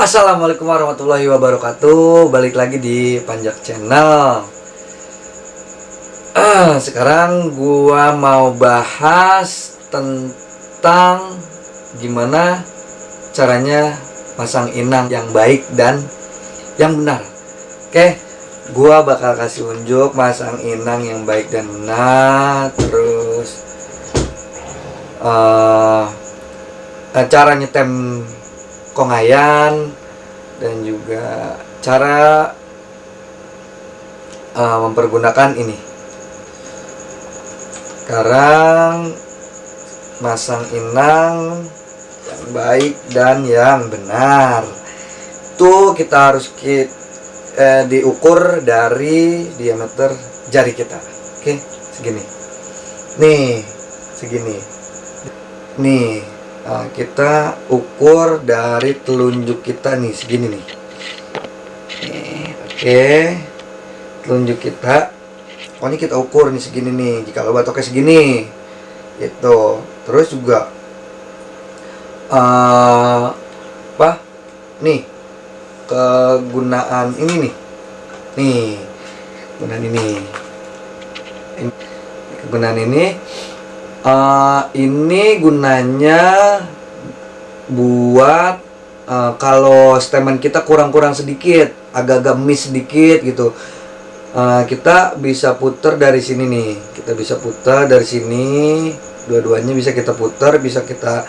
Assalamualaikum warahmatullahi wabarakatuh. Balik lagi di Panjak Channel. Sekarang gua mau bahas tentang gimana caranya pasang inang yang baik dan yang benar. Oke, gua bakal kasih unjuk pasang inang yang baik dan benar. Terus cara nyetem kongayan dan juga cara mempergunakan ini. Sekarang masang inang yang baik dan yang benar itu kita harus diukur dari diameter jari kita. Oke, segini nih, segini nih. Kita ukur dari telunjuk kita nih, segini nih. Oke, telunjuk kita, ini kita ukur nih segini nih. Jika batoknya segini, gitu. Terus juga nih kegunaan ini nih, kegunaan ini. Kegunaan ini gunanya buat kalau statement kita kurang-kurang sedikit, agak-agak miss sedikit gitu, kita bisa putar dari sini nih. Kita bisa putar dari sini, dua-duanya bisa kita putar, bisa kita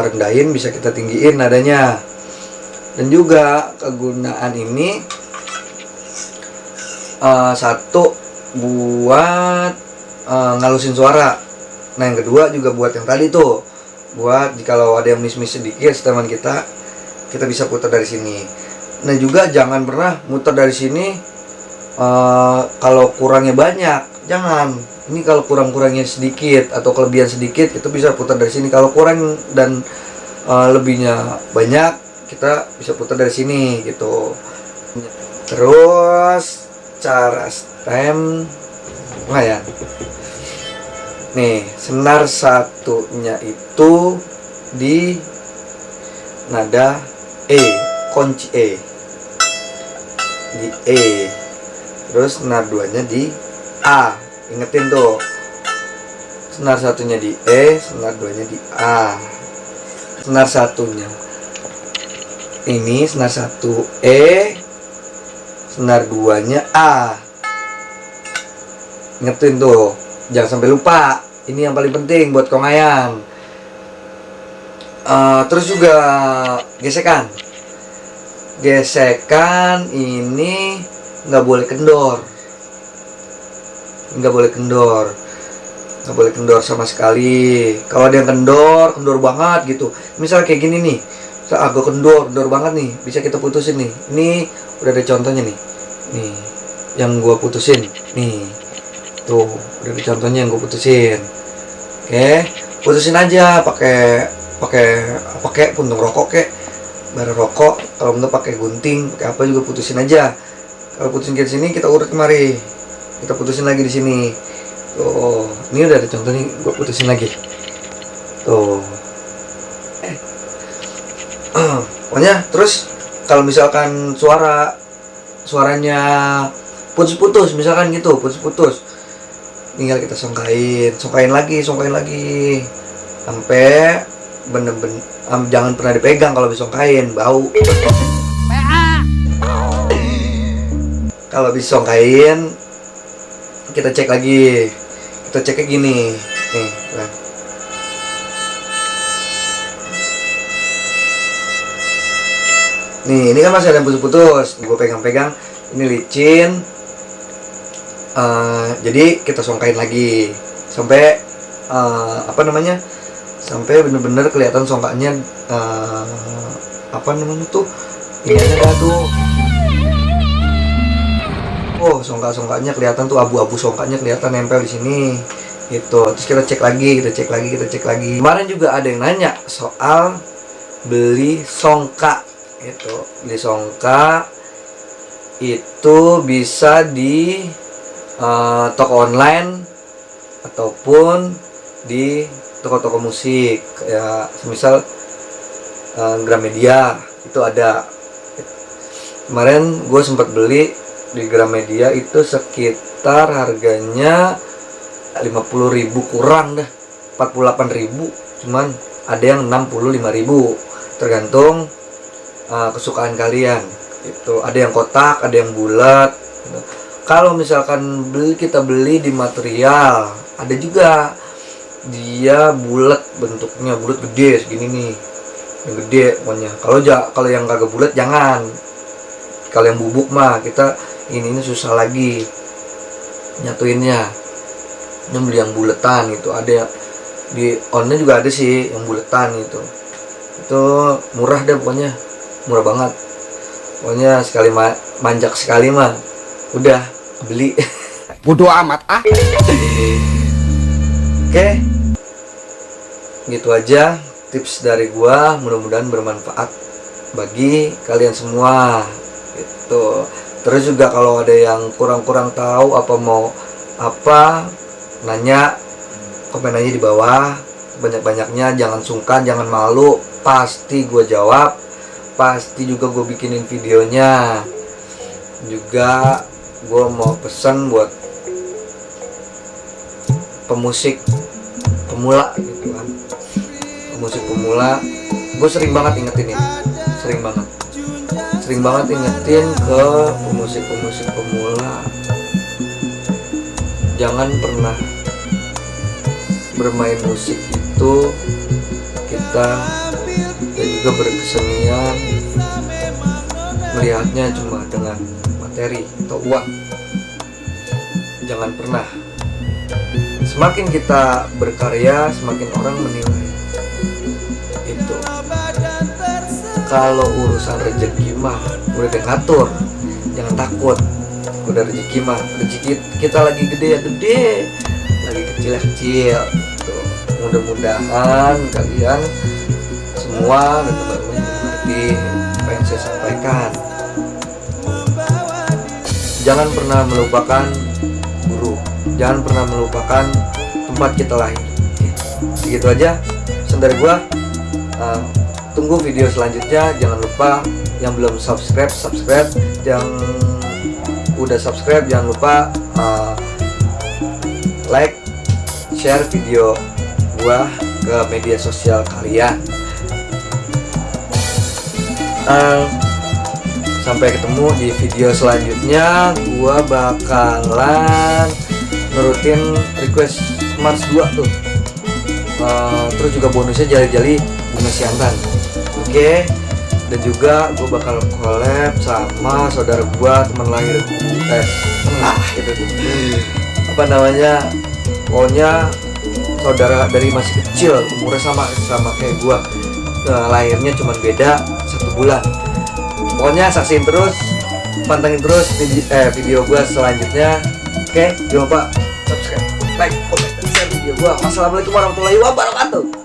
rendahin, bisa kita tinggiin nadanya. Dan juga kegunaan ini satu buat ngalusin suara. Nah, yang kedua juga buat yang tadi tuh, buat kalau ada yang miss-miss sedikit statement kita bisa putar dari sini. Nah, juga jangan pernah muter dari sini kalau kurangnya banyak, jangan. Ini kalau kurang-kurangnya sedikit atau kelebihan sedikit, itu bisa putar dari sini. Kalau kurang dan lebihnya banyak, kita bisa putar dari sini gitu. Terus cara stem lumayan. Nih, senar satunya itu di nada E, kunci E. Di E. Terus senar duanya di A. Ingetin tuh. Senar satunya di E, senar duanya di A. Senar satunya ini senar satu E, senar duanya A. Ingetin tuh. Jangan sampai lupa. Ini yang paling penting buat kongayan. Terus juga gesekan. Gesekan ini nggak boleh kendor. Nggak boleh kendor. Nggak boleh kendor sama sekali. Kalau ada yang kendor banget gitu. Misal kayak gini nih. Agak kendor banget nih. Bisa kita putusin nih. Ini udah ada contohnya nih. Nih, yang gua putusin. Nih. Tuh, udah ada contohnya yang gue putusin. Oke, putusin aja pakai puntung rokok kek, bara rokok. Kalau enggak pakai gunting, pakai apa juga putusin aja. Kalau putusin ke sini, kita urut kemari. Kita putusin lagi di sini. Tuh, ini udah ada contohnya, gue putusin lagi. Tuh. Pokoknya terus kalau misalkan suaranya putus-putus, misalkan gitu, putus-putus, tinggal kita songkain lagi sampai bener-bener jangan pernah dipegang kalau disongkain, bau. Kalau disongkain kita cek lagi, kita ceknya gini nih, ini kan masih ada yang putus-putus. Gue pegang-pegang, ini licin. Jadi kita songkain lagi sampai sampai bener-bener kelihatan songkaknya ini ada tuh. Oh, songkaknya kelihatan tuh, abu-abu songkaknya kelihatan nempel di sini gitu. Terus kita cek lagi. Kemarin juga ada yang nanya soal beli songkak gitu. Beli songkak itu bisa di toko online ataupun di toko-toko musik, kayak semisal Gramedia itu ada. Kemarin gue sempat beli di Gramedia itu sekitar harganya 50.000 kurang dah, 48.000, cuman ada yang 65.000, tergantung kesukaan kalian. Itu ada yang kotak, ada yang bulat gitu. Kalau misalkan kita beli di material, ada juga dia bulat, bentuknya bulat gede segini nih, yang gede pokoknya. Kalau yang kagak bulat jangan. Kalau yang bubuk mah kita ini susah lagi nyatuinnya. Ini beli yang buletan itu, ada di onnya juga ada sih yang buletan itu murah deh pokoknya, murah banget pokoknya. Sekali manjak sekali mah udah beli. Bodoh amat ah. Oke, gitu aja tips dari gua, mudah-mudahan bermanfaat bagi kalian semua gitu. Terus juga kalau ada yang kurang-kurang tahu apa nanya, komen aja di bawah banyak-banyaknya, jangan sungkan, jangan malu, pasti gue jawab, pasti juga gue bikinin videonya. Juga gue mau pesan buat pemusik pemula gitu kan, pemusik pemula, gue sering banget ingetin ini, sering banget ingetin ke pemusik pemula, jangan pernah bermain musik itu kita dan juga berkesenian melihatnya cuma dengan materi atau uang. Jangan pernah. Semakin kita berkarya, semakin orang menilai. Itu. Kalau urusan rezeki mah udah ngatur, jangan takut. Udah rezeki mah, rezeki kita lagi gede ya gede, lagi kecil ya kecil. Tuh. Mudah-mudahan kalian semua dan teman-teman mengerti apa yang saya sampaikan. Jangan pernah melupakan guru, jangan pernah melupakan tempat kita lahir. Begitu aja pesan dari gua. Tunggu video selanjutnya. Jangan lupa yang belum subscribe, yang udah subscribe jangan lupa like, share video gua ke media sosial kalian. Sampai ketemu di video selanjutnya. Gua bakalan nurutin request Mars 2 tuh. Terus juga bonusnya jali-jali bunga siantan. Oke. Dan juga gue bakal collab sama saudara gue, teman lahir gitu tuh. Apa namanya? Pokoknya saudara dari masih kecil, umurnya sama kayak gue. Lahirnya cuma beda 1 bulan. Pokoknya saksiin terus, pantengin terus video gue selanjutnya. Oke, jangan lupa subscribe, like, komen, dan share video gue. Wassalamualaikum warahmatullahi wabarakatuh.